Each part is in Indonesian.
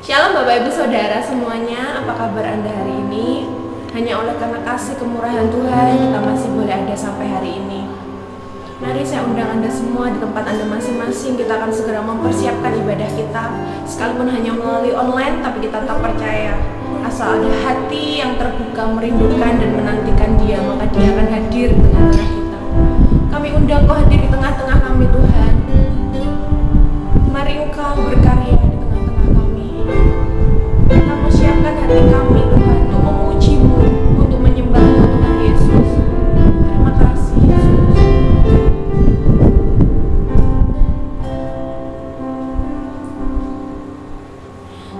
Shalom Bapak Ibu Saudara semuanya, apa kabar Anda hari ini? Hanya oleh karena kasih kemurahan Tuhan kita masih boleh ada sampai hari ini. Mari saya undang Anda semua di tempat Anda masing-masing. Kita akan segera mempersiapkan ibadah kita. Sekalipun hanya melalui online, tapi kita tetap percaya asal ada hati yang terbuka, merindukan dan menantikan Dia, maka Dia akan hadir di tengah-tengah kita. Kami undang Kau hadir di tengah-tengah kami Tuhan. Mari Engkau berkarya di tengah-tengah kami. Kami siapkan hati kami Tuhan untuk memuji-Mu, untuk menyembah-Mu Tuhan Yesus. Terima kasih Yesus.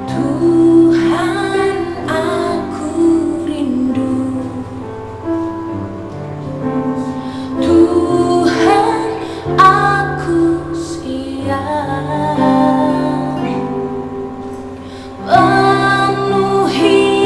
Tuhan aku rindu, Tuhan aku siap, penuhi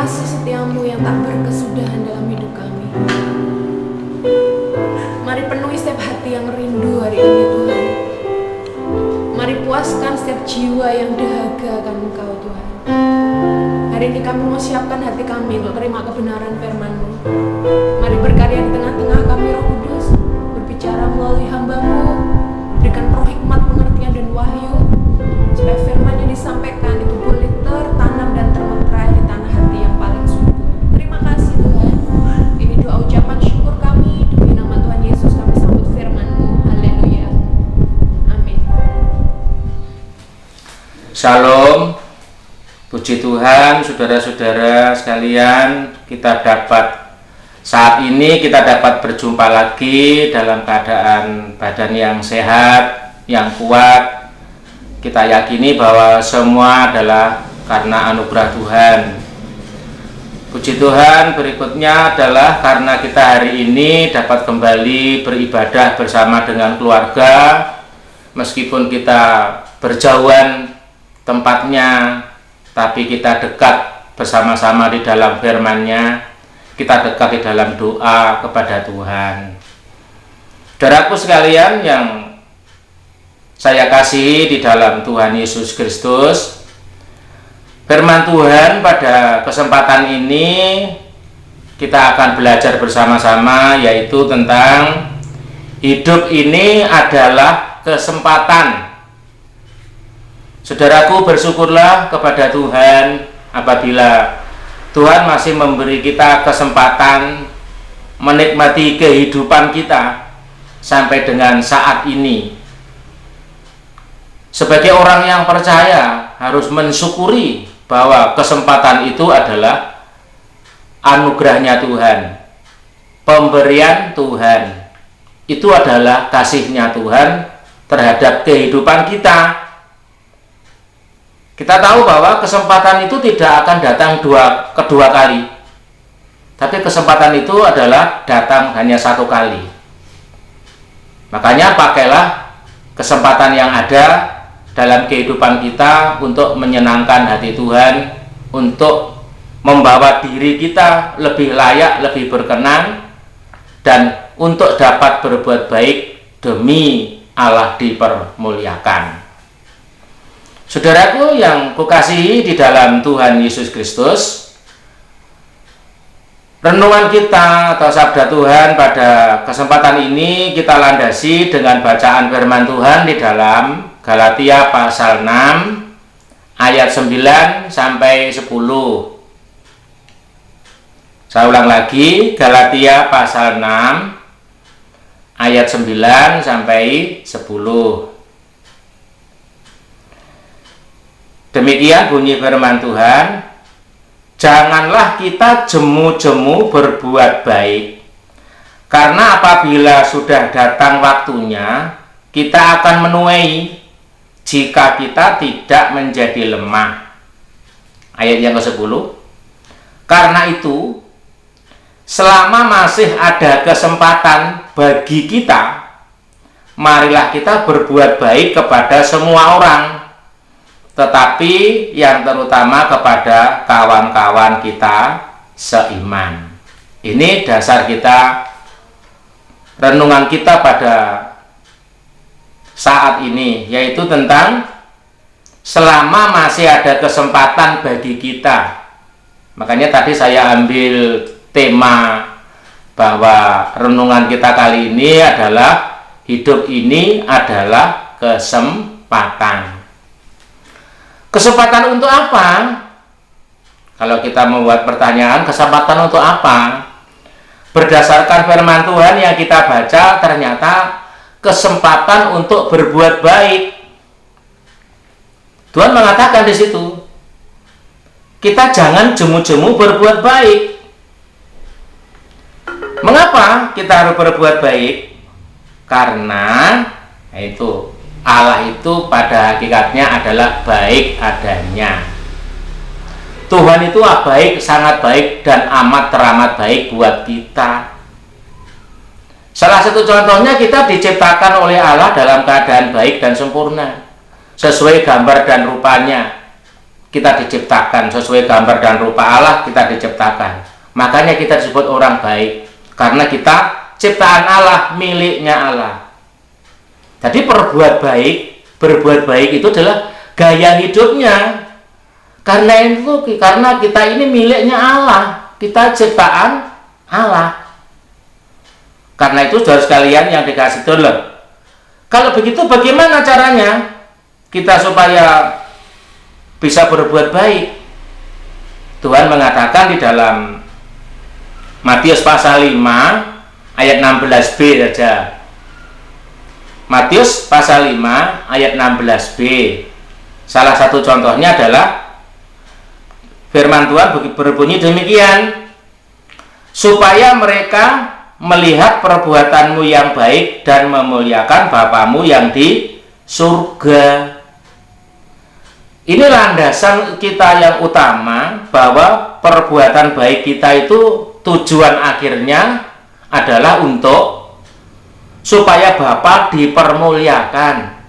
kasih setiamu yang tak berkesudahan dalam hidup kami. Mari penuhi setiap hati yang rindu hari ini Tuhan. Mari puaskan setiap jiwa yang dahaga akan Engkau Tuhan. Hari ini kami mau siapkan hati kami untuk terima kebenaran firman-Mu. Mari berkarya di tengah-tengah kami Roh Kudus, berbicara melalui hamba-Mu, berikan roh hikmat, pengertian dan wahyu, supaya firman yang disampaikan itu boleh tertanam dan termeterai di tanah hati yang paling subur. Terima kasih Tuhan. Ini doa ucapan syukur kami, demi nama Tuhan Yesus kami sambut firman-Mu. Haleluya. Amin. Shalom. Puji Tuhan, saudara-saudara sekalian, saat ini kita dapat berjumpa lagi dalam keadaan badan yang sehat, yang kuat. Kita yakini bahwa semua adalah karena anugerah Tuhan. Puji Tuhan, berikutnya adalah karena kita hari ini dapat kembali beribadah bersama dengan keluarga, meskipun kita berjauhan tempatnya, tapi kita dekat bersama-sama di dalam firman-Nya, kita dekat di dalam doa kepada Tuhan. Saudaraku sekalian yang saya kasihi di dalam Tuhan Yesus Kristus, firman Tuhan pada kesempatan ini kita akan belajar bersama-sama, yaitu tentang hidup ini adalah kesempatan. Saudaraku, bersyukurlah kepada Tuhan apabila Tuhan masih memberi kita kesempatan menikmati kehidupan kita sampai dengan saat ini. Sebagai orang yang percaya harus mensyukuri bahwa kesempatan itu adalah anugerahnya Tuhan, pemberian Tuhan. Itu adalah kasihnya Tuhan terhadap kehidupan kita. Kita tahu bahwa kesempatan itu tidak akan datang kedua kali, tapi kesempatan itu adalah datang hanya satu kali. Makanya pakailah kesempatan yang ada dalam kehidupan kita untuk menyenangkan hati Tuhan, untuk membawa diri kita lebih layak, lebih berkenan, dan untuk dapat berbuat baik demi Allah dipermuliakan. Saudaraku yang kukasihi di dalam Tuhan Yesus Kristus, renungan kita atau sabda Tuhan pada kesempatan ini kita landasi dengan bacaan firman Tuhan di dalam Galatia pasal 6 ayat 9 sampai 10. Saya ulang lagi, Galatia pasal 6 ayat 9 sampai 10. Demikian bunyi firman Tuhan, janganlah kita jemu-jemu berbuat baik, karena apabila sudah datang waktunya, kita akan menuai jika kita tidak menjadi lemah. Ayat yang ke-10, karena itu, selama masih ada kesempatan bagi kita, marilah kita berbuat baik kepada semua orang, tetapi yang terutama kepada kawan-kawan kita seiman. Ini dasar kita, renungan kita pada saat ini, yaitu tentang selama masih ada kesempatan bagi kita. Makanya tadi saya ambil tema bahwa renungan kita kali ini adalah hidup ini adalah kesempatan. Kesempatan untuk apa? Kalau kita membuat pertanyaan, kesempatan untuk apa? Berdasarkan firman Tuhan yang kita baca, ternyata kesempatan untuk berbuat baik. Tuhan mengatakan di situ, kita jangan jemu-jemu berbuat baik. Mengapa kita harus berbuat baik? Karena itu Allah itu pada hakikatnya adalah baik adanya. Tuhan itu baik, sangat baik, dan amat teramat baik buat kita. Salah satu contohnya, kita diciptakan oleh Allah dalam keadaan baik dan sempurna, sesuai gambar dan rupanya. kita diciptakan sesuai gambar dan rupa Allah, kita diciptakan. Makanya kita disebut orang baik, karena kita ciptaan Allah, miliknya Allah. Jadi berbuat baik itu adalah gaya hidupnya. Karena kita ini miliknya Allah, kita ciptaan Allah. Karena itu saudara sekalian yang dikasih Tuhan, kalau begitu bagaimana caranya kita supaya bisa berbuat baik? Tuhan mengatakan di dalam Matius pasal 5 ayat 16b saja. Matius pasal 5 ayat 16b. Salah satu contohnya adalah firman Tuhan berbunyi demikian, supaya mereka melihat perbuatanmu yang baik dan memuliakan Bapamu yang di surga. Ini landasan kita yang utama, bahwa perbuatan baik kita itu tujuan akhirnya adalah untuk supaya Bapa dipermuliakan,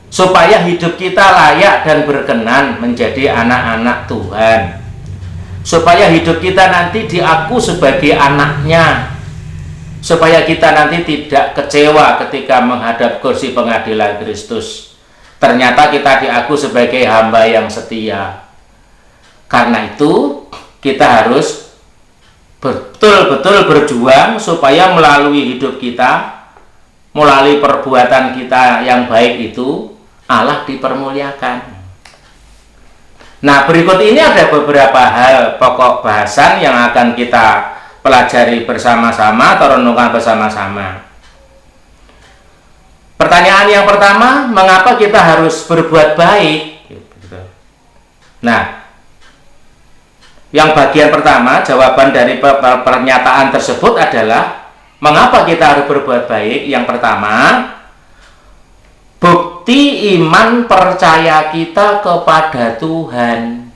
supaya hidup kita layak dan berkenan menjadi anak-anak Tuhan, supaya hidup kita nanti diaku sebagai anaknya, supaya kita nanti tidak kecewa ketika menghadap kursi pengadilan Kristus. Ternyata kita diaku sebagai hamba yang setia. Karena itu kita harus betul-betul berjuang supaya melalui hidup kita, melalui perbuatan kita yang baik itu, Allah dipermuliakan. Nah, berikut ini ada beberapa hal pokok bahasan yang akan kita pelajari bersama-sama atau renungkan bersama-sama. Pertanyaan yang pertama, mengapa kita harus berbuat baik? Nah, yang bagian pertama, jawaban dari pernyataan tersebut adalah mengapa kita harus berbuat baik. Yang pertama, bukti iman percaya kita kepada Tuhan.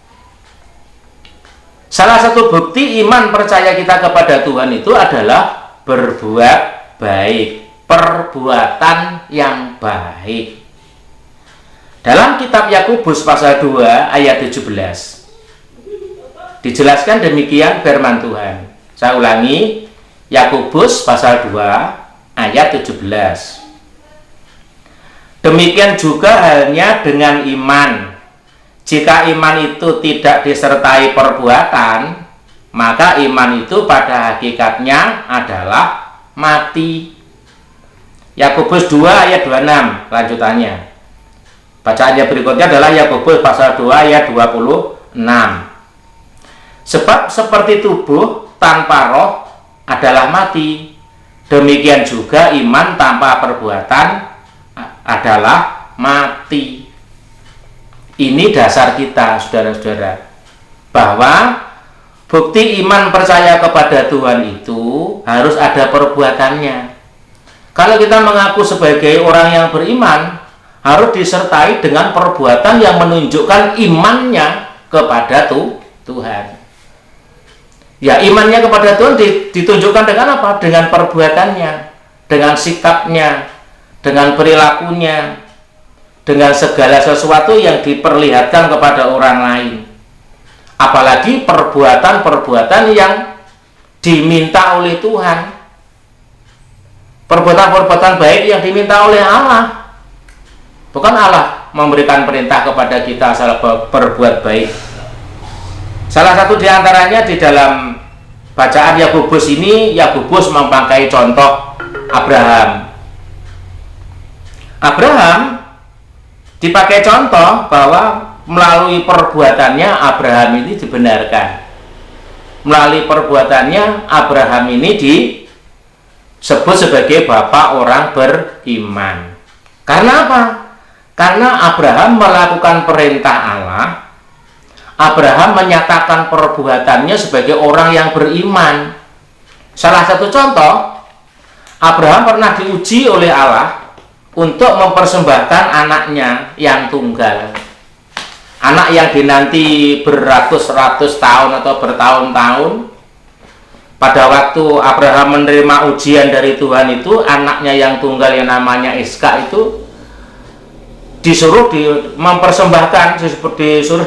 Salah satu bukti iman percaya kita kepada Tuhan itu adalah berbuat baik. Perbuatan yang baik. Dalam kitab Yakobus pasal 2 ayat 17 dijelaskan demikian firman Tuhan. Saya ulangi, Yakobus pasal 2 ayat 17. Demikian juga halnya dengan iman. Jika iman itu tidak disertai perbuatan, maka iman itu pada hakikatnya adalah mati. Yakobus 2 ayat 26 lanjutannya. Bacaannya berikutnya adalah Yakobus pasal 2 ayat 26. Sebab seperti tubuh tanpa roh adalah mati, demikian juga iman tanpa perbuatan adalah mati. Ini dasar kita, saudara-saudara, bahwa bukti iman percaya kepada Tuhan itu harus ada perbuatannya. Kalau kita mengaku sebagai orang yang beriman, harus disertai dengan perbuatan yang menunjukkan imannya kepada Tuhan. Ya, imannya kepada Tuhan ditunjukkan dengan apa? Dengan perbuatannya, dengan sikapnya, dengan perilakunya, dengan segala sesuatu yang diperlihatkan kepada orang lain. Apalagi perbuatan-perbuatan yang diminta oleh Tuhan. Perbuatan-perbuatan baik yang diminta oleh Allah. Bukan Allah memberikan perintah kepada kita asal berbuat baik. Salah satu diantaranya di dalam bacaan Yakobus ini, Yakobus memakai contoh Abraham. Abraham dipakai contoh bahwa melalui perbuatannya Abraham ini dibenarkan. Melalui perbuatannya Abraham ini disebut sebagai bapak orang beriman. Karena apa? Karena Abraham melakukan perintah Allah. Abraham menyatakan perbuatannya sebagai orang yang beriman. Salah satu contoh, Abraham pernah diuji oleh Allah untuk mempersembahkan anaknya yang tunggal. Anak yang dinanti beratus-ratus tahun atau bertahun-tahun. Pada waktu Abraham menerima ujian dari Tuhan itu, anaknya yang tunggal yang namanya Iskak itu disuruh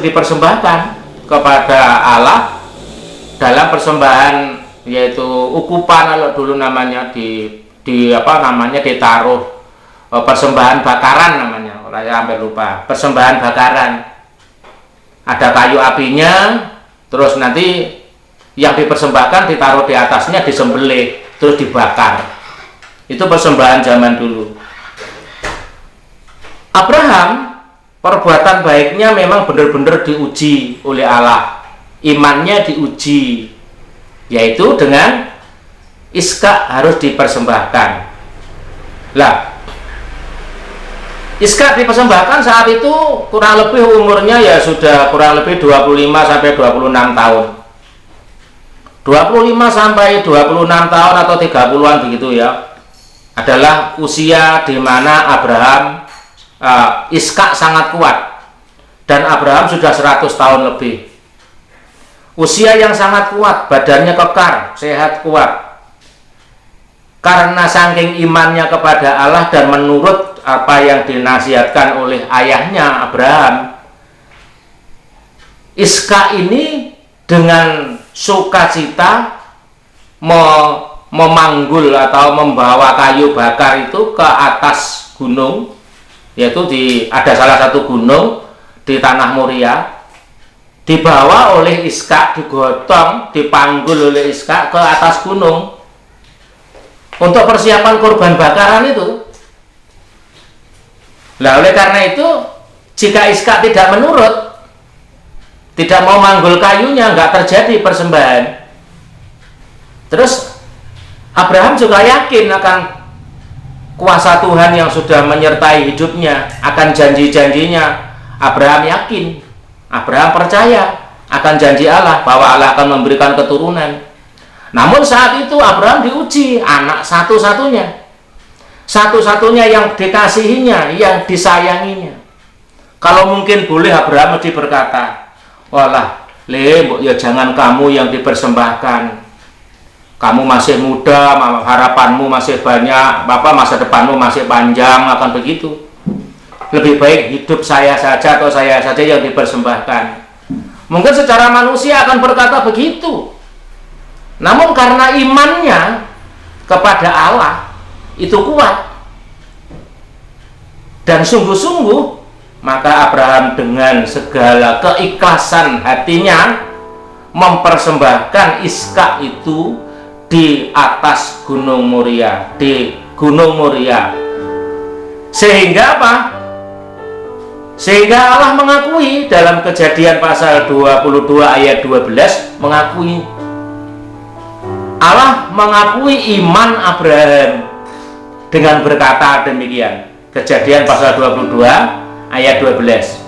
dipersembahkan kepada Allah dalam persembahan, yaitu ukupan kalau dulu namanya ditaruh persembahan bakaran namanya, saya hampir lupa, persembahan bakaran. Ada kayu apinya, terus nanti yang dipersembahkan ditaruh di atasnya, disembelih, terus dibakar. Itu persembahan zaman dulu. Abraham, perbuatan baiknya memang benar-benar diuji oleh Allah. Imannya diuji, yaitu dengan Ishak harus dipersembahkan. Lah, Ishak dipersembahkan saat itu kurang lebih umurnya ya sudah kurang lebih 25 sampai 26 tahun. 25 sampai 26 tahun atau 30-an begitu ya, adalah usia di mana Ishak sangat kuat, dan Abraham sudah 100 tahun lebih. Usia yang sangat kuat, badannya kekar, sehat, kuat. Karena saking imannya kepada Allah dan menurut apa yang dinasihatkan oleh ayahnya Abraham, Ishak ini dengan sukacita memanggul atau membawa kayu bakar itu ke atas gunung, yaitu ada salah satu gunung di tanah Moria, dibawa oleh Ishak, digotong, dipanggul oleh Ishak ke atas gunung untuk persiapan kurban bakaran itu. Nah, oleh karena itu, jika Ishak tidak menurut, tidak mau manggul kayunya, nggak terjadi persembahan. Terus Abraham juga yakin akan kuasa Tuhan yang sudah menyertai hidupnya, akan janji-janjinya. Abraham yakin, Abraham percaya akan janji Allah bahwa Allah akan memberikan keturunan. Namun saat itu Abraham diuji, anak satu-satunya yang dikasihinya, yang disayanginya. Kalau mungkin boleh Abraham mesti berkata, walah, ya jangan kamu yang dipersembahkan. Kamu masih muda, harapanmu masih banyak, masa depanmu masih panjang, akan begitu. Lebih baik hidup saya saja atau saya saja yang dipersembahkan. Mungkin secara manusia akan berkata begitu. Namun karena imannya kepada Allah itu kuat dan sungguh-sungguh, maka Abraham dengan segala keikhlasan hatinya mempersembahkan Ishak itu di atas Gunung Moria, Sehingga apa? Sehingga Allah mengakui dalam Kejadian pasal 22 ayat 12, Allah mengakui iman Abraham dengan berkata demikian. Kejadian pasal 22 ayat 12.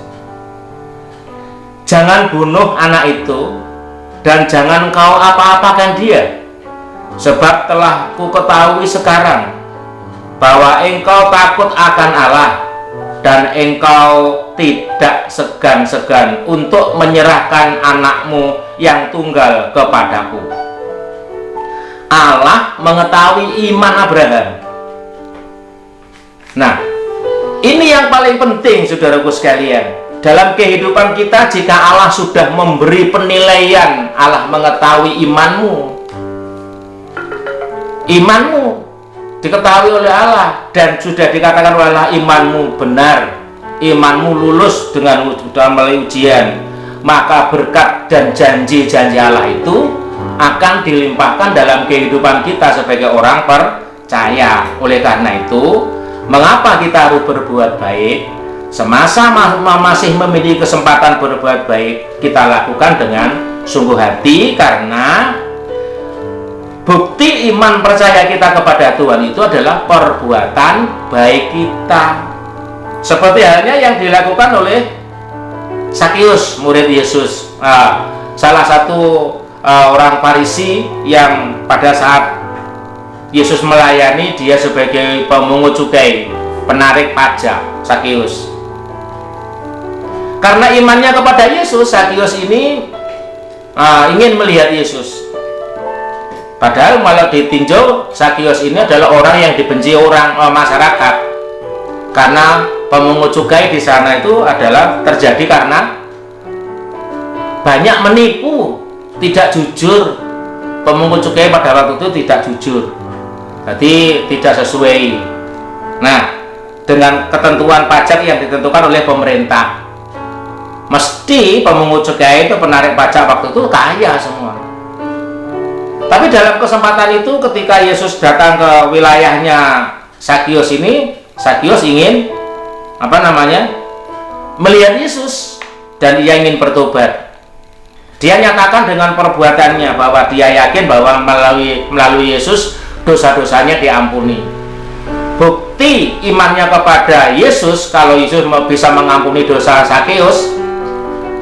Jangan bunuh anak itu, dan jangan kau apa-apakan dia, sebab telah ku ketahui sekarang bahwa engkau takut akan Allah, dan engkau tidak segan-segan untuk menyerahkan anakmu yang tunggal kepadaku. Allah mengetahui iman Abraham. Nah, ini yang paling penting, saudaraku sekalian, dalam kehidupan kita. Jika Allah sudah memberi penilaian, Allah mengetahui imanmu diketahui oleh Allah, dan sudah dikatakan oleh Allah imanmu benar, imanmu lulus dengan melalui ujian, maka berkat dan janji-janji Allah itu akan dilimpahkan dalam kehidupan kita sebagai orang percaya. Oleh karena itu, mengapa kita harus berbuat baik? Semasa masih memiliki kesempatan berbuat baik, kita lakukan dengan sungguh hati, karena bukti iman percaya kita kepada Tuhan itu adalah perbuatan baik kita. Seperti halnya yang dilakukan oleh Zakius, murid Yesus, salah satu orang Farisi yang pada saat Yesus melayani, dia sebagai pemungut cukai, penarik pajak, Zakius. Karena imannya kepada Yesus, Zakius ini ingin melihat Yesus. Padahal malah ditinjau, Zakius ini adalah orang yang dibenci orang masyarakat. Karena pemungut cukai di sana itu adalah terjadi karena banyak menipu, tidak jujur. Pemungut cukai pada waktu itu tidak jujur, jadi tidak sesuai. Nah, dengan ketentuan pajak yang ditentukan oleh pemerintah, mesti pemungut cukai itu, penarik pajak waktu itu kaya semua. Tapi dalam kesempatan itu ketika Yesus datang ke wilayahnya Zakius ini, Zakius ingin melihat Yesus dan dia ingin bertobat. Dia nyatakan dengan perbuatannya bahwa dia yakin bahwa melalui Yesus dosa-dosanya diampuni. Bukti imannya kepada Yesus, kalau Yesus bisa mengampuni dosa Zakius,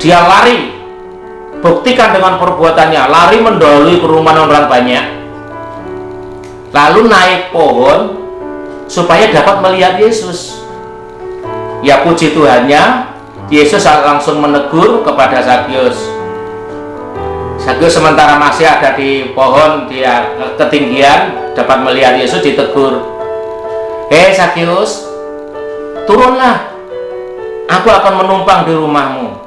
dia lari. Buktikan dengan perbuatannya, lari mendahului kerumunan orang banyak, lalu naik pohon supaya dapat melihat Yesus. Ya puji Tuhannya, Yesus langsung menegur kepada Zakius. Zakius sementara masih ada di pohon, dia ketinggian dapat melihat Yesus, ditegur. Hei Zakius, turunlah, aku akan menumpang di rumahmu.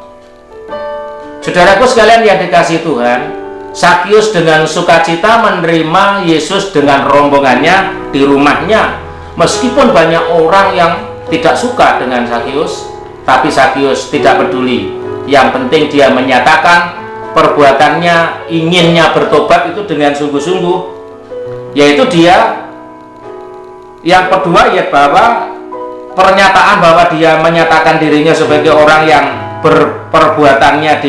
Saudaraku sekalian yang dikasihi Tuhan, Zakius dengan sukacita menerima Yesus dengan rombongannya di rumahnya. Meskipun banyak orang yang tidak suka dengan Zakius, tapi Zakius tidak peduli. Yang penting dia menyatakan perbuatannya, inginnya bertobat itu dengan sungguh-sungguh, yaitu dia yang kedua, ya bahwa pernyataan bahwa dia menyatakan dirinya sebagai orang yang perbuatannya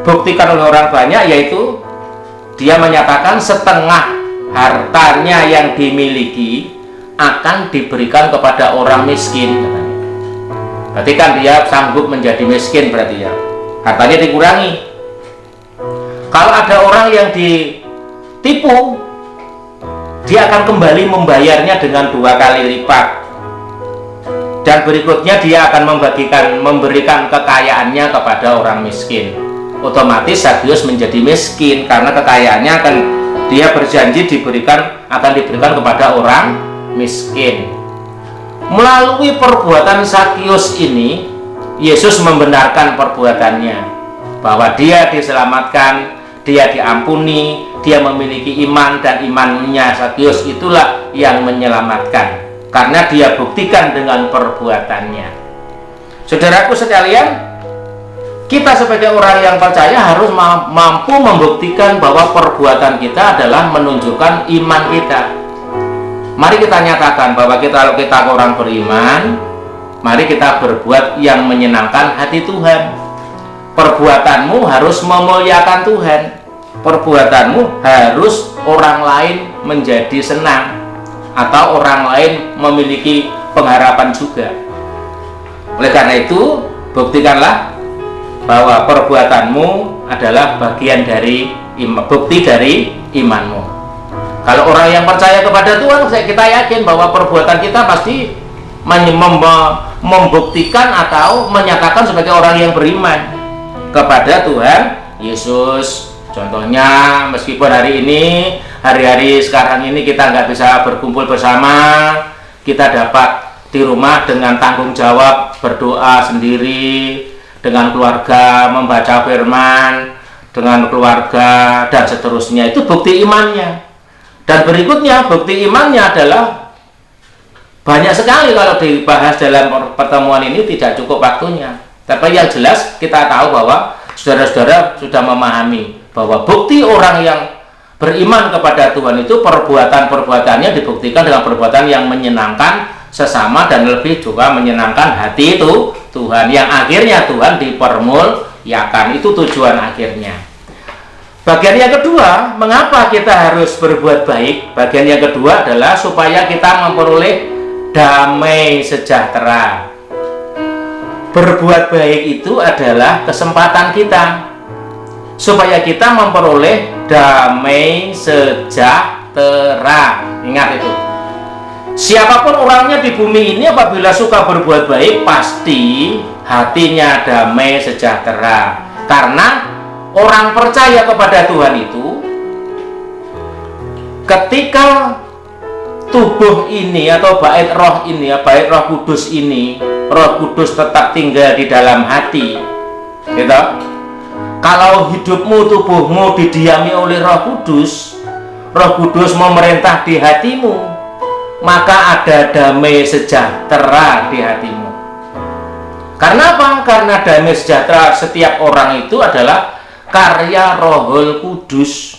dibuktikan oleh orang banyak, yaitu dia menyatakan setengah hartanya yang dimiliki akan diberikan kepada orang miskin. Berarti kan dia sanggup menjadi miskin, berarti ya hartanya dikurangi. Kalau ada orang yang ditipu, dia akan kembali membayarnya dengan 2 kali lipat. Dan berikutnya dia akan memberikan kekayaannya kepada orang miskin. Otomatis Zakius menjadi miskin karena kekayaannya dia berjanji akan diberikan kepada orang miskin. Melalui perbuatan Zakius ini, Yesus membenarkan perbuatannya, bahwa dia diselamatkan, dia diampuni, dia memiliki iman, dan imannya Zakius itulah yang menyelamatkan, karena dia buktikan dengan perbuatannya. Saudaraku sekalian, kita sebagai orang yang percaya harus mampu membuktikan bahwa perbuatan kita adalah menunjukkan iman kita. Mari kita nyatakan bahwa kalau kita orang beriman, mari kita berbuat yang menyenangkan hati Tuhan. Perbuatanmu harus memuliakan Tuhan. Perbuatanmu harus orang lain menjadi senang, atau orang lain memiliki pengharapan juga. Oleh karena itu, buktikanlah bahwa perbuatanmu adalah bagian dari bukti dari imanmu. Kalau orang yang percaya kepada Tuhan, kita yakin bahwa perbuatan kita pasti membuktikan atau menyatakan sebagai orang yang beriman kepada Tuhan Yesus. Contohnya, meskipun hari ini, hari-hari sekarang ini kita nggak bisa berkumpul bersama, kita dapat di rumah dengan tanggung jawab berdoa sendiri, dengan keluarga membaca firman, dengan keluarga dan seterusnya. Itu bukti imannya. Dan berikutnya, bukti imannya adalah banyak sekali kalau dibahas dalam pertemuan ini, tidak cukup waktunya. Tapi yang jelas kita tahu bahwa saudara-saudara sudah memahami bahwa bukti orang yang beriman kepada Tuhan itu perbuatan-perbuatannya dibuktikan dengan perbuatan yang menyenangkan sesama dan lebih juga menyenangkan hati itu Tuhan, yang akhirnya Tuhan dipermuliakan. Itu tujuan akhirnya. Bagian yang kedua, mengapa kita harus berbuat baik? Bagian yang kedua adalah supaya kita memperoleh damai sejahtera. Berbuat baik itu adalah kesempatan kita supaya kita memperoleh damai sejahtera. Ingat itu. Siapapun orangnya di bumi ini, apabila suka berbuat baik, pasti hatinya damai sejahtera. Karena orang percaya kepada Tuhan itu, ketika tubuh ini atau bait roh ini, bait Roh Kudus ini, Roh Kudus tetap tinggal di dalam hati, gitu. Kalau hidupmu, tubuhmu didiami oleh Roh Kudus, Roh Kudus memerintah di hatimu, maka ada damai sejahtera di hatimu. Karena apa? Karena damai sejahtera setiap orang itu adalah karya Rohul Kudus.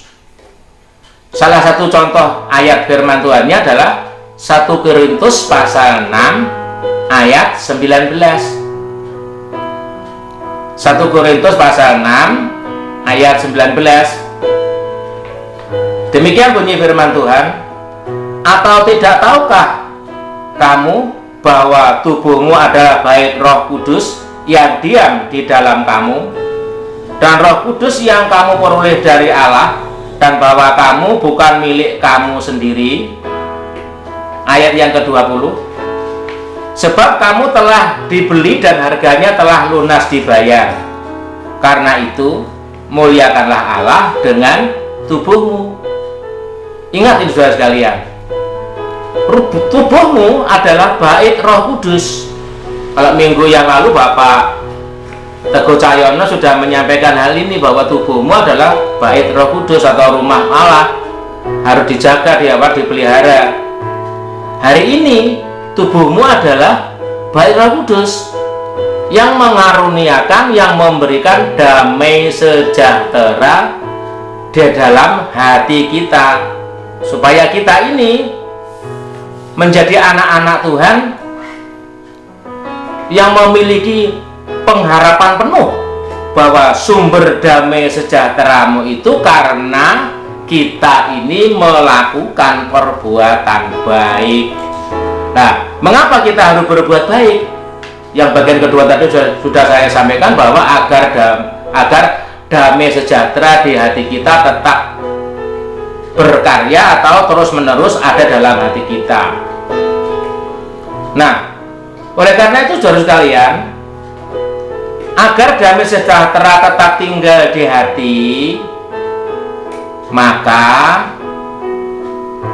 Salah satu contoh ayat firman Tuhannya adalah 1 Korintus pasal 6 ayat 19. 1 Korintus pasal 6 ayat 19. Demikian bunyi firman Tuhan, atau tidak tahukah kamu bahwa tubuhmu adalah bait Roh Kudus yang diam di dalam kamu, dan Roh Kudus yang kamu peroleh dari Allah, dan bahwa kamu bukan milik kamu sendiri. Ayat yang ke-20, sebab kamu telah dibeli dan harganya telah lunas dibayar. Karena itu muliakanlah Allah dengan tubuhmu. Ingat ini saudara sekalian, tubuhmu adalah bait Roh Kudus. Kalau minggu yang lalu Bapak Teguh Cahyono sudah menyampaikan hal ini, bahwa tubuhmu adalah bait Roh Kudus atau rumah Allah, harus dijaga, diawat, dipelihara. Hari ini tubuhmu adalah bait Roh Kudus yang mengaruniakan, yang memberikan damai sejahtera di dalam hati kita, supaya kita ini menjadi anak-anak Tuhan yang memiliki pengharapan penuh bahwa sumber damai sejahteramu itu karena kita ini melakukan perbuatan baik. Nah, mengapa kita harus berbuat baik? Yang bagian kedua tadi sudah saya sampaikan, bahwa agar damai sejahtera di hati kita tetap berkarya atau terus-menerus ada dalam hati kita. Nah, oleh karena itu saudara sekalian, agar damai sejahtera tetap tinggal di hati, maka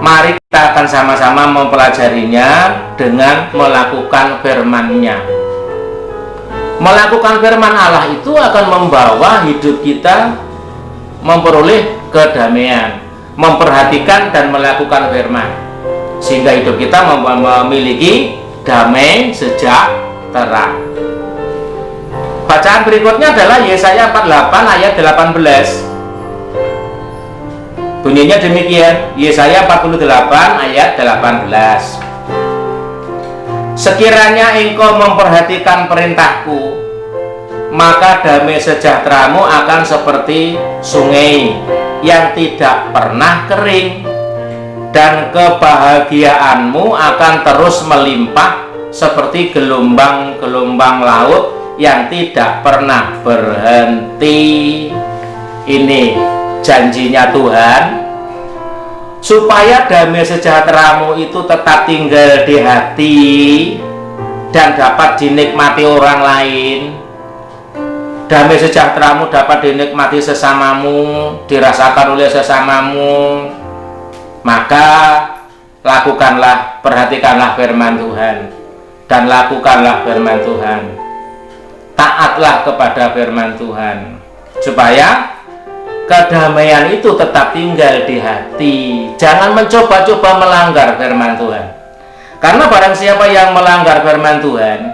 mari kita akan sama-sama mempelajarinya dengan melakukan firman-Nya. Melakukan firman Allah itu akan membawa hidup kita memperoleh kedamaian, memperhatikan dan melakukan firman, sehingga hidup kita memiliki damai sejahtera. Bacaan berikutnya adalah Yesaya 48 ayat 18. Bunyinya demikian, Yesaya 48 ayat 18. Sekiranya engkau memperhatikan perintahku, maka damai sejahteramu akan seperti sungai yang tidak pernah kering, dan kebahagiaanmu akan terus melimpah seperti gelombang-gelombang laut yang tidak pernah berhenti. Ini janjinya Tuhan, supaya damai sejahteramu itu tetap tinggal di hati dan dapat dinikmati orang lain. Damai sejahteramu dapat dinikmati sesamamu, dirasakan oleh sesamamu. Maka lakukanlah, perhatikanlah firman Tuhan, dan lakukanlah firman Tuhan. Taatlah kepada firman Tuhan, supaya kedamaian itu tetap tinggal di hati. Jangan mencoba-coba melanggar firman Tuhan, karena barang siapa yang melanggar firman Tuhan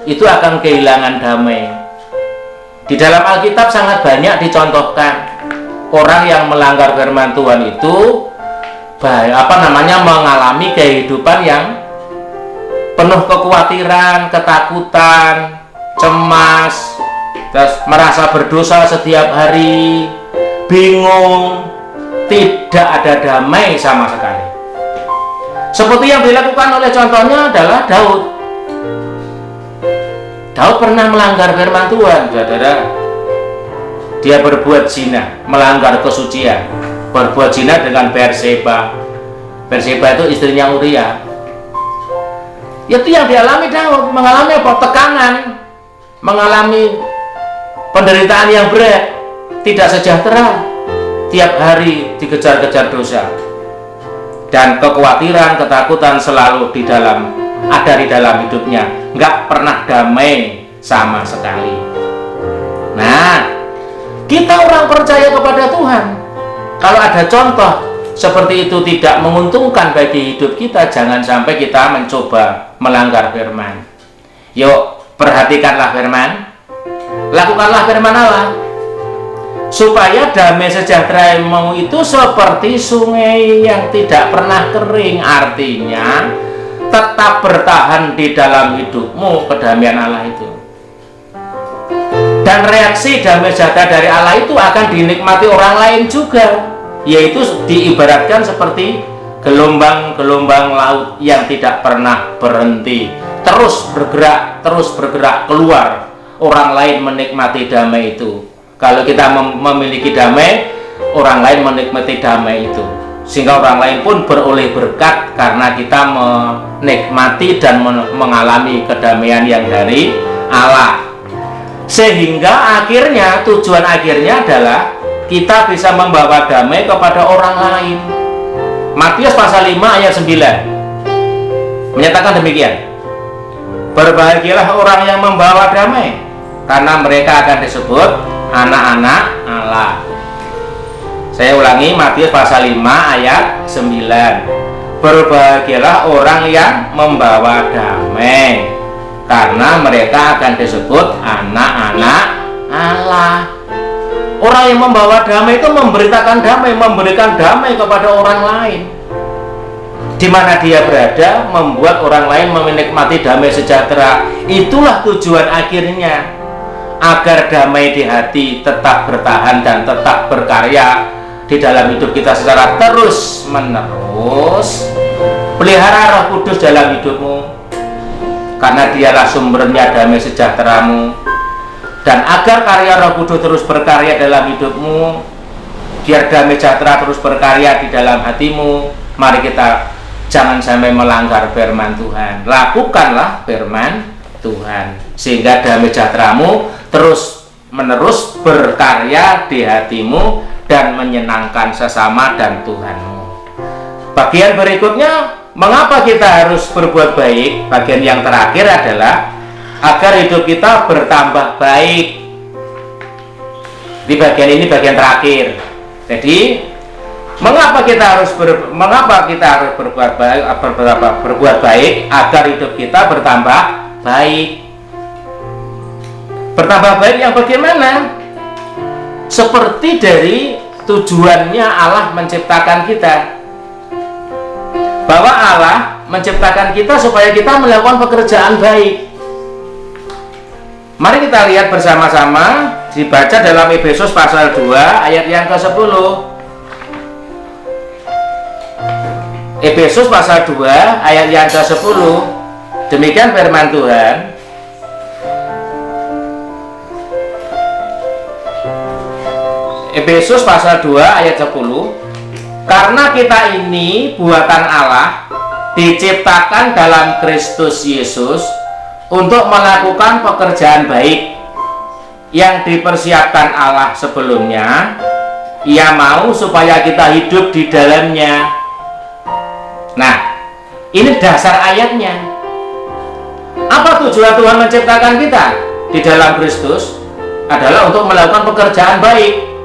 itu akan kehilangan damai. Di dalam Alkitab sangat banyak dicontohkan orang yang melanggar firman Tuhan itu mengalami kehidupan yang penuh kekhawatiran, ketakutan, cemas, terus merasa berdosa setiap hari, bingung, tidak ada damai sama sekali. Seperti yang dilakukan oleh contohnya adalah Daud. Daud pernah melanggar firman Tuhan, saudara. Dia berbuat zina, melanggar kesucian, berbuat zina dengan Berseba. Berseba itu istrinya Uria. Itu yang dialami Daud, mengalami apa? Tekanan, mengalami penderitaan yang berat, tidak sejahtera, tiap hari dikejar-kejar dosa. dan kekhawatiran, ketakutan selalu ada di dalam hidupnya, nggak pernah damai sama sekali. Nah, kita orang percaya kepada Tuhan, kalau ada contoh seperti itu tidak menguntungkan bagi hidup kita, jangan sampai kita mencoba melanggar firman. Yuk, perhatikanlah firman, lakukanlah firman Allah, supaya damai sejahtera-Mu itu seperti sungai yang tidak pernah kering. Artinya tetap bertahan di dalam hidupmu kedamaian Allah itu. Dan reaksi damai sejahtera dari Allah itu akan dinikmati orang lain juga, yaitu diibaratkan seperti gelombang-gelombang laut yang tidak pernah berhenti, terus bergerak keluar. Orang lain menikmati damai itu. Kalau kita memiliki damai, orang lain menikmati damai itu, sehingga orang lain pun beroleh berkat karena kita menikmati dan mengalami kedamaian yang dari Allah. Sehingga akhirnya, tujuan akhirnya adalah kita bisa membawa damai kepada orang lain. Matius pasal 5 ayat 9 menyatakan demikian, berbahagialah orang yang membawa damai, karena mereka akan disebut anak-anak Allah. Saya ulangi, Matius pasal 5 ayat 9, berbahagialah orang yang membawa damai, karena mereka akan disebut anak-anak Allah. Orang yang membawa damai itu memberitakan damai, memberikan damai kepada orang lain. Di mana dia berada, membuat orang lain menikmati damai sejahtera. Itulah tujuan akhirnya, agar damai di hati tetap bertahan dan tetap berkarya di dalam hidup kita secara terus menerus. Pelihara Roh Kudus dalam hidupmu, karena dialah sumbernya damai sejahteramu. Dan agar karya Roh Kudus terus berkarya dalam hidupmu, biar damai sejahtera terus berkarya di dalam hatimu, mari kita jangan sampai melanggar firman Tuhan. Lakukanlah firman Tuhan, sehingga damai sejahteramu terus menerus berkarya di hatimu dan menyenangkan sesama dan Tuhanmu. Bagian berikutnya, mengapa kita harus berbuat baik? Bagian yang terakhir adalah agar hidup kita bertambah baik. Di bagian ini bagian terakhir. Jadi, mengapa kita harus berbuat baik agar hidup kita bertambah baik? Bertambah baik yang bagaimana? Seperti dari tujuannya Allah menciptakan kita, bahwa Allah menciptakan kita supaya kita melakukan pekerjaan baik. Mari kita lihat bersama-sama, dibaca dalam Efesus pasal 2 ayat yang ke-10. Efesus pasal 2 ayat yang ke-10. Demikian firman Tuhan. Efesus pasal 2 ayat 10. Karena kita ini buatan Allah, diciptakan dalam Kristus Yesus untuk melakukan pekerjaan baik yang dipersiapkan Allah sebelumnya. Ia mau supaya kita hidup di dalamnya. Nah, ini dasar ayatnya. Apa tujuan Tuhan menciptakan kita di dalam Kristus? Adalah untuk melakukan pekerjaan baik.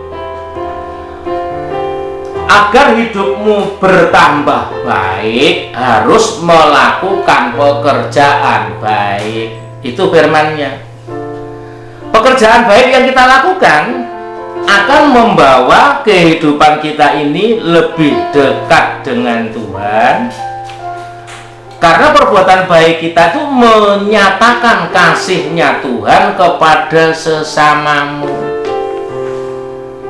Agar hidupmu bertambah baik, harus melakukan pekerjaan baik. Itu firman-Nya. Pekerjaan baik yang kita lakukan akan membawa kehidupan kita ini lebih dekat dengan Tuhan. Karena perbuatan baik kita itu menyatakan kasih-Nya Tuhan kepada sesamamu.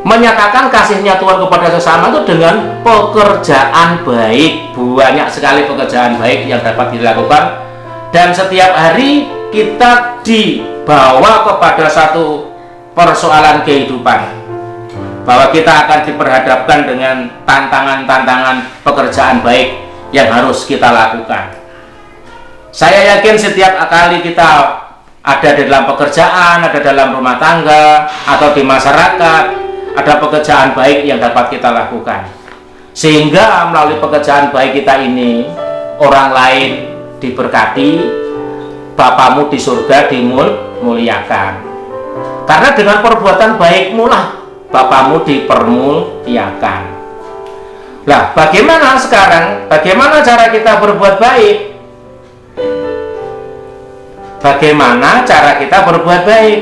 Menyatakan kasih-Nya Tuhan kepada sesama itu dengan pekerjaan baik. Banyak sekali pekerjaan baik yang dapat dilakukan, dan setiap hari kita dibawa kepada satu persoalan kehidupan, bahwa kita akan diperhadapkan dengan tantangan-tantangan pekerjaan baik yang harus kita lakukan. Saya yakin setiap kali kita ada di dalam pekerjaan, ada dalam rumah tangga, atau di masyarakat, ada pekerjaan baik yang dapat kita lakukan. sehingga melalui pekerjaan baik kita ini orang lain diberkati, Bapamu di surga dimuliakan. Karena dengan perbuatan baikmu lah Bapamu dipermuliakan. Lah, bagaimana sekarang? Bagaimana cara kita berbuat baik? Bagaimana cara kita berbuat baik?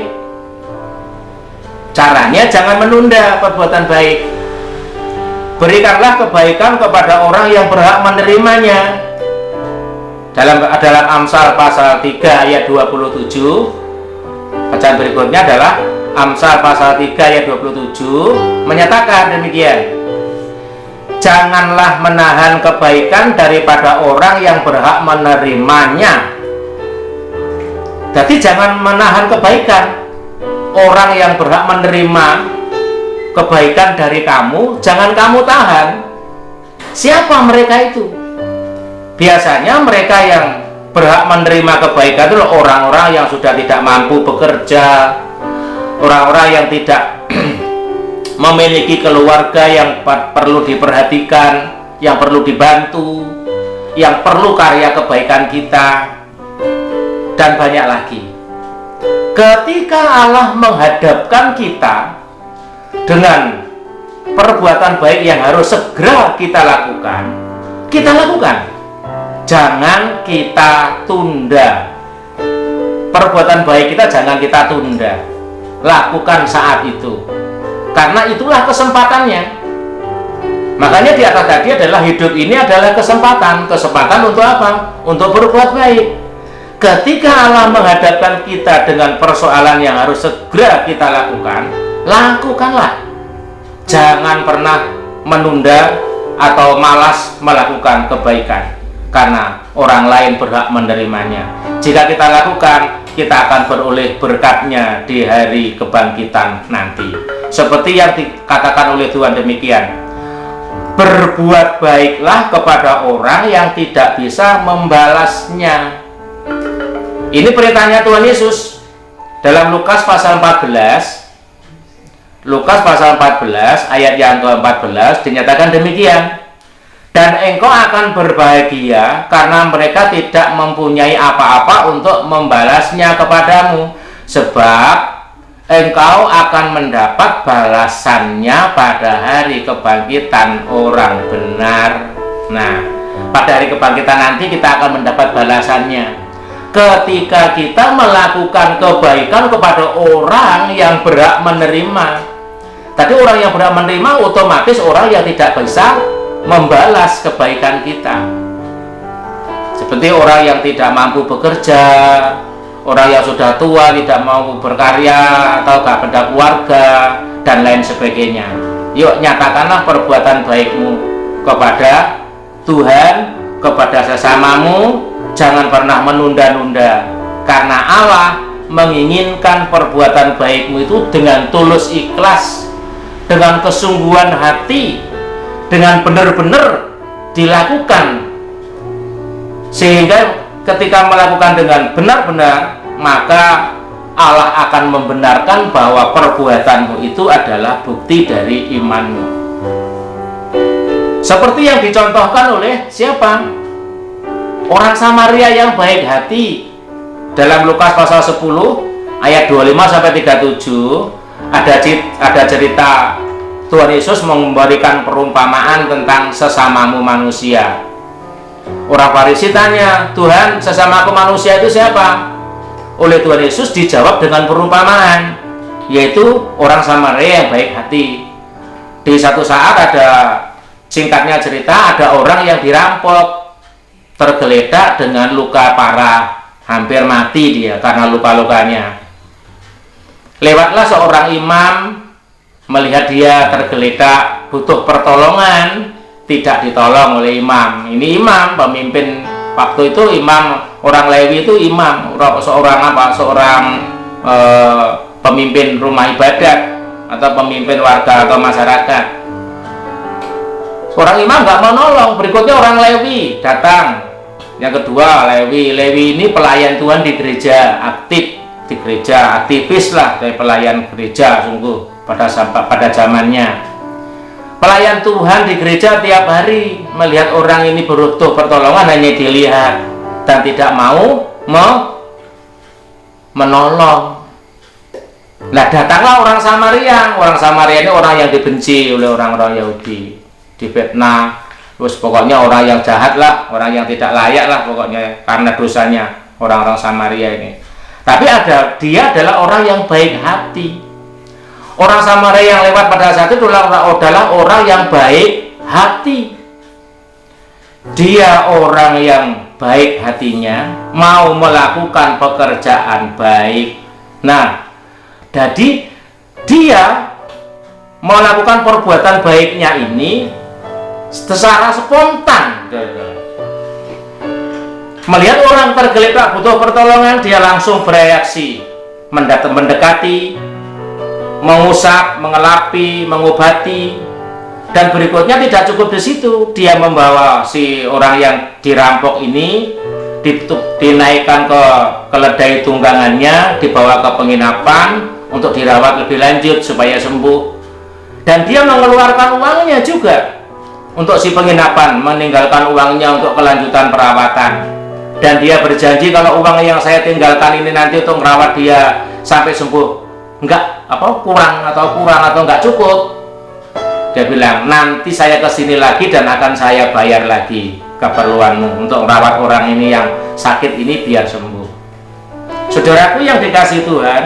Caranya jangan menunda perbuatan baik. Berikanlah kebaikan kepada orang yang berhak menerimanya. Dalam Amsal pasal 3 ayat 27, bacaan berikutnya adalah Amsal pasal 3 ayat 27 menyatakan demikian. Janganlah menahan kebaikan daripada orang yang berhak menerimanya. Jadi jangan menahan kebaikan. Orang yang berhak menerima kebaikan dari kamu, jangan kamu tahan. Siapa mereka itu? Biasanya mereka yang berhak menerima kebaikan itu orang-orang yang sudah tidak mampu bekerja, orang-orang yang tidak memiliki keluarga yang perlu diperhatikan, yang perlu dibantu, yang perlu karya kebaikan kita, dan banyak lagi. Ketika Allah menghadapkan kita dengan perbuatan baik yang harus segera kita lakukan, kita lakukan. Jangan kita tunda. Perbuatan baik kita jangan kita tunda. Lakukan saat itu. Karena itulah kesempatannya. Makanya di atas tadi adalah hidup ini adalah kesempatan. Kesempatan untuk apa? Untuk berbuat baik. Ketika Allah menghadapkan kita dengan persoalan yang harus segera kita lakukan, lakukanlah. Jangan pernah menunda atau malas melakukan kebaikan, karena orang lain berhak menerimanya. Jika kita lakukan, kita akan beroleh berkatnya di hari kebangkitan nanti. Seperti yang dikatakan oleh Tuhan demikian, berbuat baiklah kepada orang yang tidak bisa membalasnya. Ini perintahnya Tuhan Yesus dalam Lukas pasal 14. Lukas pasal 14 ayat yang ke-14 dinyatakan demikian. Dan engkau akan berbahagia karena mereka tidak mempunyai apa-apa untuk membalasnya kepadamu, sebab engkau akan mendapat balasannya pada hari kebangkitan orang benar. Nah, pada hari kebangkitan nanti kita akan mendapat balasannya ketika kita melakukan kebaikan kepada orang yang berhak menerima. Tadi orang yang berhak menerima otomatis orang yang tidak bisa membalas kebaikan kita, seperti orang yang tidak mampu bekerja, orang yang sudah tua tidak mau berkarya atau gak ada keluarga dan lain sebagainya. Yuk, nyatakanlah perbuatan baikmu kepada Tuhan, kepada sesamamu. Jangan pernah menunda-nunda, karena Allah menginginkan perbuatan baikmu itu dengan tulus ikhlas, dengan kesungguhan hati, dengan benar-benar dilakukan, sehingga ketika melakukan dengan benar-benar, maka Allah akan membenarkan bahwa perbuatanmu itu adalah bukti dari imanmu. Seperti yang dicontohkan oleh siapa? Orang Samaria yang baik hati. Dalam Lukas pasal 10 ayat 25 sampai 37 ada cerita Tuhan Yesus memberikan perumpamaan tentang sesamamu manusia. Orang Farisi tanya, Tuhan, sesamaku manusia itu siapa? Oleh Tuhan Yesus dijawab dengan perumpamaan, yaitu orang Samaria yang baik hati. Di satu saat singkatnya cerita, ada orang yang dirampok, tergeletak dengan luka parah, hampir mati dia karena luka-lukanya. Lewatlah seorang imam, melihat dia tergeletak butuh pertolongan, tidak ditolong oleh imam. Ini imam, pemimpin waktu itu, imam orang Lewi itu imam, seorang pemimpin rumah ibadat atau pemimpin warga atau masyarakat. Orang imam nggak mau nolong. Berikutnya orang Lewi datang. Yang kedua Lewi ini pelayan Tuhan di gereja, aktif di gereja, aktivis lah, dari pelayan gereja sungguh pada zamannya. Pelayan Tuhan di gereja tiap hari melihat orang ini butuh pertolongan, hanya dilihat dan tidak mau menolong. Nah, datanglah orang Samaria. Orang Samaria ini orang yang dibenci oleh orang-orang Yahudi, difitnah, terus pokoknya orang yang jahat lah, orang yang tidak layak lah pokoknya karena dosanya orang-orang Samaria ini. Tapi dia adalah orang yang baik hati. Orang Samaria yang lewat pada saat itu adalah orang yang baik hati. Dia orang yang baik hatinya, mau melakukan pekerjaan baik. Nah, jadi dia melakukan perbuatan baiknya ini secara spontan. Melihat orang tergeletak butuh pertolongan, dia langsung bereaksi, mendekati, mengusap, mengelapi, mengobati. Dan berikutnya tidak cukup di situ, dia membawa si orang yang dirampok ini, dinaikkan ke keledai tunggangannya, dibawa ke penginapan untuk dirawat lebih lanjut supaya sembuh. Dan dia mengeluarkan uangnya juga untuk si penginapan, meninggalkan uangnya untuk kelanjutan perawatan. Dan dia berjanji kalau uang yang saya tinggalkan ini nanti untuk merawat dia sampai sembuh kurang atau nggak cukup. Dia bilang, nanti saya kesini lagi dan akan saya bayar lagi keperluanmu untuk merawat orang ini yang sakit ini biar sembuh. Saudaraku yang dikasihi Tuhan,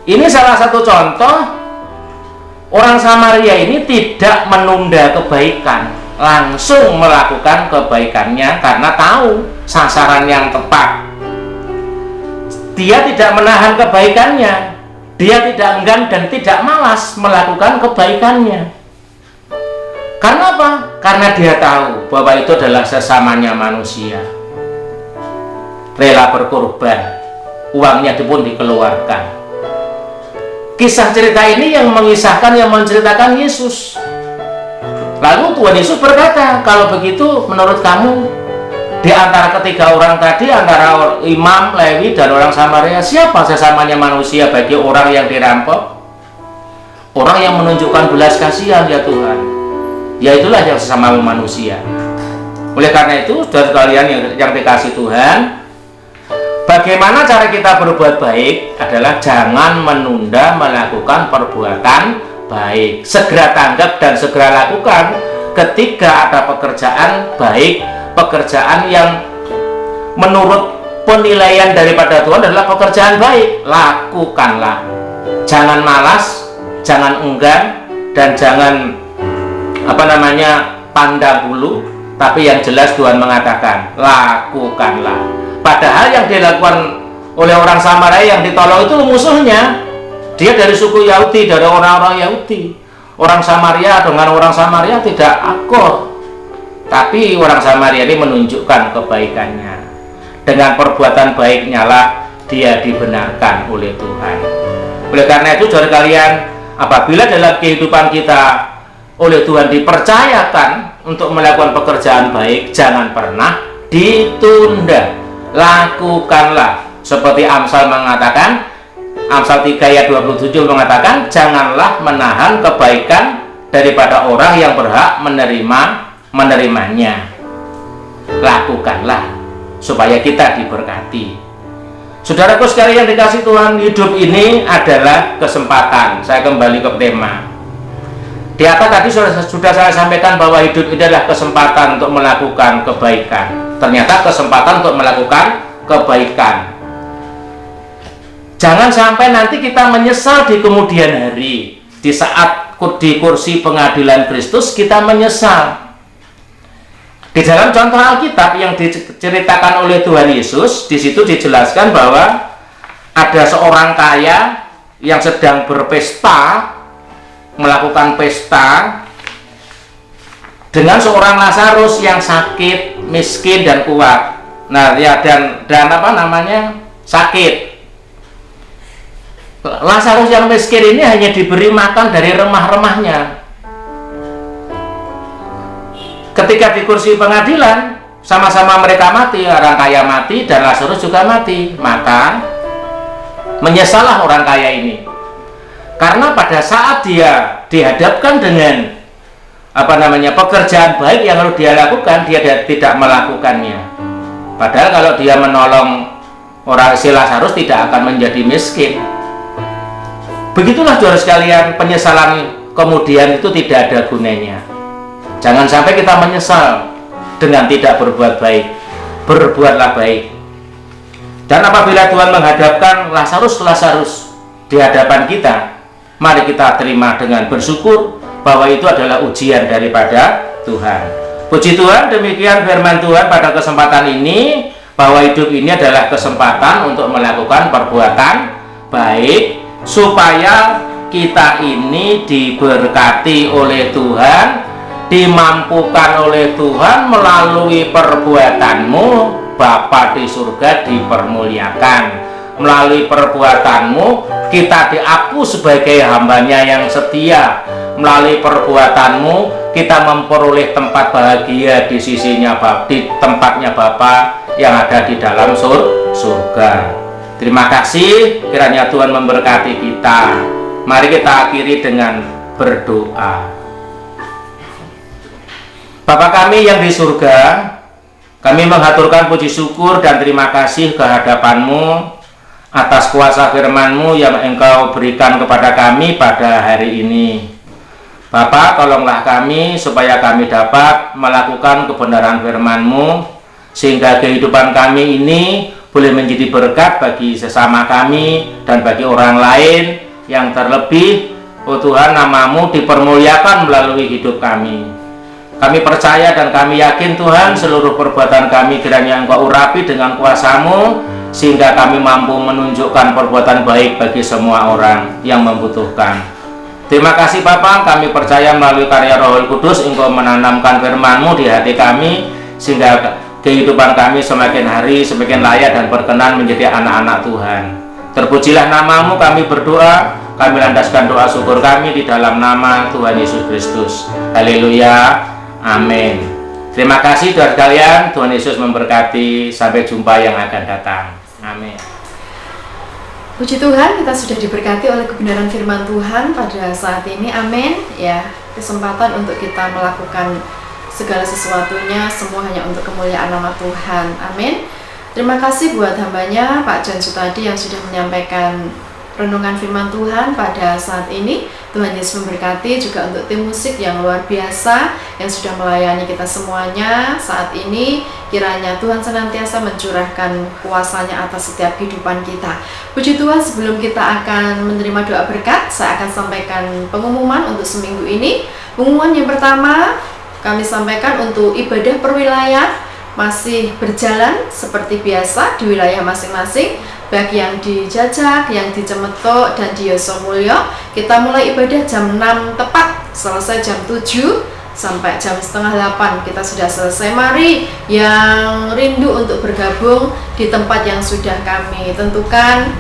ini salah satu contoh orang Samaria ini tidak menunda kebaikan, langsung melakukan kebaikannya karena tahu sasaran yang tepat. Dia tidak menahan kebaikannya, dia tidak enggan dan tidak malas melakukan kebaikannya. Karena apa? Karena dia tahu bahwa itu adalah sesamanya manusia, rela berkorban, uangnya pun dikeluarkan. Kisah cerita ini yang menceritakan Yesus. Lalu Tuhan Yesus berkata, kalau begitu menurut kamu, di antara ketiga orang tadi, antara imam, Lewi, dan orang Samaria, siapa sesamanya manusia bagi orang yang dirampok? Orang yang menunjukkan belas kasihan, ya Tuhan. Ya itulah yang sesama manusia. Oleh karena itu, saudara sekalian yang dikasihi Tuhan, bagaimana cara kita berbuat baik adalah jangan menunda melakukan perbuatan baik. Segera tanggap dan segera lakukan ketika ada pekerjaan baik, pekerjaan yang menurut penilaian daripada Tuhan adalah pekerjaan baik. Lakukanlah, jangan malas, jangan enggan, dan jangan pandang bulu. Tapi yang jelas Tuhan mengatakan, lakukanlah. Padahal yang dilakukan oleh orang Samaria yang ditolong itu musuhnya. Dia dari suku Yahudi, dari orang-orang Yahudi. Orang Samaria dengan orang Samaria tidak akur. Tapi orang Samaria ini menunjukkan kebaikannya. Dengan perbuatan baiknya lah dia dibenarkan oleh Tuhan. Oleh karena itu, saudara kalian, apabila dalam kehidupan kita oleh Tuhan dipercayakan untuk melakukan pekerjaan baik, jangan pernah ditunda. Lakukanlah. Seperti Amsal mengatakan, Amsal 3 ayat 27 mengatakan, janganlah menahan kebaikan daripada orang yang berhak menerimanya. Lakukanlah supaya kita diberkati. Saudaraku sekalian yang dikasihi Tuhan, hidup ini adalah kesempatan. Saya kembali ke tema. Di atas tadi sudah saya sampaikan bahwa hidup ini adalah kesempatan untuk melakukan kebaikan. Ternyata kesempatan untuk melakukan kebaikan. Jangan sampai nanti kita menyesal di kemudian hari. Di saat di kursi pengadilan Kristus kita menyesal. Di dalam contoh Alkitab yang diceritakan oleh Tuhan Yesus, di situ dijelaskan bahwa ada seorang kaya yang sedang berpesta, melakukan pesta dengan seorang Lazarus yang sakit, miskin dan kuat. Nah, ya dan sakit. Lazarus yang miskin ini hanya diberi makan dari remah-remahnya. Ketika di kursi pengadilan, sama-sama mereka mati, orang kaya mati dan Lazarus juga mati. Maka menyesallah orang kaya ini. Karena pada saat dia dihadapkan dengan pekerjaan baik yang harus dia lakukan, dia tidak melakukannya. Padahal kalau dia menolong orang si Lazarus tidak akan menjadi miskin. Begitulah saudara sekalian, penyesalan kemudian itu tidak ada gunanya. Jangan sampai kita menyesal dengan tidak berbuat baik. Berbuatlah baik. Dan apabila Tuhan menghadapkan Lazarus di hadapan kita, mari kita terima dengan bersyukur bahwa itu adalah ujian daripada Tuhan. Puji Tuhan, demikian firman Tuhan pada kesempatan ini, bahwa hidup ini adalah kesempatan untuk melakukan perbuatan baik, supaya kita ini diberkati oleh Tuhan, dimampukan oleh Tuhan melalui perbuatanmu. Bapa di surga dipermuliakan. Melalui perbuatanmu kita diaku sebagai hambanya yang setia. Melalui perbuatanmu kita memperoleh tempat bahagia di sisinya, di tempatnya Bapa yang ada di dalam surga. Terima kasih, kiranya Tuhan memberkati kita. Mari kita akhiri dengan berdoa. Bapa kami yang di surga, kami menghaturkan puji syukur dan terima kasih ke hadapan-Mu atas kuasa firman-Mu yang Engkau berikan kepada kami pada hari ini. Bapa, tolonglah kami supaya kami dapat melakukan kebenaran firman-Mu, sehingga kehidupan kami ini boleh menjadi berkat bagi sesama kami dan bagi orang lain, yang terlebih, oh Tuhan, nama-Mu dipermuliakan melalui hidup kami. Kami percaya dan kami yakin Tuhan, seluruh perbuatan kami kiranya Engkau urapi dengan kuasa-Mu, sehingga kami mampu menunjukkan perbuatan baik bagi semua orang yang membutuhkan. Terima kasih Bapa, kami percaya melalui karya Roh Kudus Engkau menanamkan firman-Mu di hati kami, sehingga kehidupan kami semakin hari semakin layak dan berkenan menjadi anak-anak Tuhan. Terpujilah nama-Mu, kami berdoa, kami landaskan doa syukur kami di dalam nama Tuhan Yesus Kristus. Haleluya. Amin. Terima kasih saudara sekalian, Tuhan Yesus memberkati. Sampai jumpa yang akan datang. Amin. Puji Tuhan, kita sudah diberkati oleh kebenaran firman Tuhan pada saat ini. Amin. Ya, kesempatan untuk kita melakukan segala sesuatunya semua hanya untuk kemuliaan nama Tuhan. Amin. Terima kasih buat hambanya Pak John Sutadi yang sudah menyampaikan renungan firman Tuhan pada saat ini. Tuhan Yesus memberkati, juga untuk tim musik yang luar biasa yang sudah melayani kita semuanya saat ini. Kiranya Tuhan senantiasa mencurahkan kuasa-Nya atas setiap kehidupan kita. Puji Tuhan, sebelum kita akan menerima doa berkat, saya akan sampaikan pengumuman untuk seminggu ini. Pengumuman yang pertama kami sampaikan untuk ibadah perwilayah masih berjalan seperti biasa di wilayah masing-masing, baik yang di Jajak, yang di Cemetok, dan di Yosomulyo. Kita mulai ibadah jam 6 tepat, selesai jam 7 sampai jam setengah 8 kita sudah selesai. Mari yang rindu untuk bergabung di tempat yang sudah kami tentukan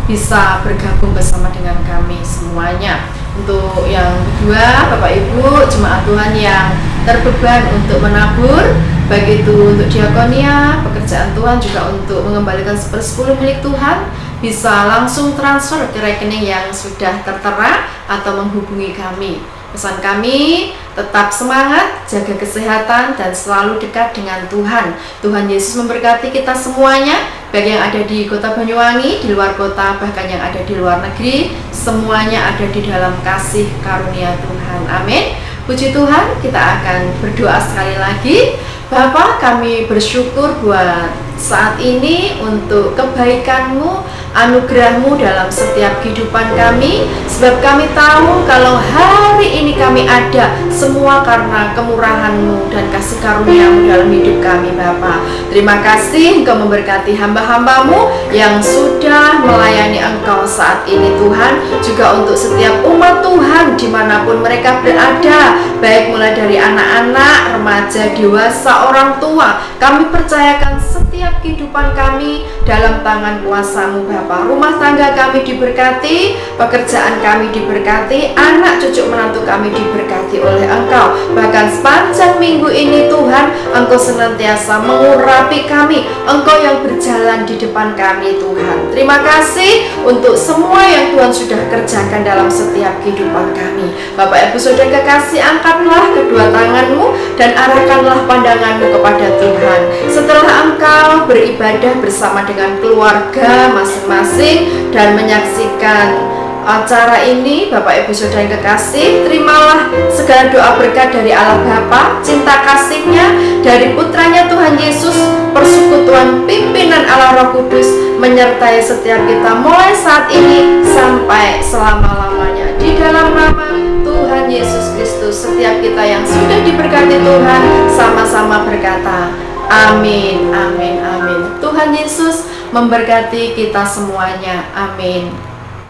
bisa bergabung bersama dengan kami semuanya. Untuk yang kedua, Bapak Ibu jemaat Tuhan yang terbeban untuk menabur, baik itu untuk diakonia, pekerjaan Tuhan, juga untuk mengembalikan 1/10 milik Tuhan, bisa langsung transfer ke rekening yang sudah tertera atau menghubungi kami. Pesan kami, tetap semangat, jaga kesehatan, dan selalu dekat dengan Tuhan. Tuhan Yesus memberkati kita semuanya, baik yang ada di kota Banyuwangi, di luar kota, bahkan yang ada di luar negeri. Semuanya ada di dalam kasih karunia Tuhan. Amin. Puji Tuhan, kita akan berdoa sekali lagi. Bapa, kami bersyukur buat saat ini untuk kebaikan-Mu, anugerah-Mu dalam setiap kehidupan kami, sebab kami tahu kalau hari ini kami ada semua karena kemurahan-Mu dan kasih karunia-Mu dalam hidup kami. Bapa, terima kasih Engkau memberkati hamba-hamba-Mu yang sudah melayani Engkau saat ini Tuhan, juga untuk setiap umat Tuhan dimanapun mereka berada, baik mulai dari anak-anak, remaja, dewasa, orang tua. Kami percayakan setiap setiap kehidupan kami dalam tangan kuasa-Mu Bapa. Rumah tangga kami diberkati, pekerjaan kami diberkati, anak cucu menantu kami diberkati oleh Engkau. Bahkan sepanjang minggu ini Tuhan, Engkau senantiasa mengurapi kami, Engkau yang berjalan di depan kami Tuhan. Terima kasih untuk semua yang Tuhan sudah kerjakan dalam setiap kehidupan kami. Bapak Ibu Saudara kekasih, angkatlah kedua tanganmu dan arahkanlah pandanganmu kepada Tuhan. Setelah engkau beribadah bersama dengan keluarga masing-masing dan menyaksikan acara ini, Bapak Ibu Saudara yang kekasih, terimalah segala doa berkat dari Allah Bapa, cinta kasih-Nya, dari putranya Tuhan Yesus, persekutuan pimpinan Allah Roh Kudus menyertai setiap kita mulai saat ini sampai selama-lamanya. Di dalam nama Tuhan Yesus Kristus, setiap kita yang sudah diberkati Tuhan sama-sama berkata amin, amin, amin. Tuhan Yesus memberkati kita semuanya. Amin.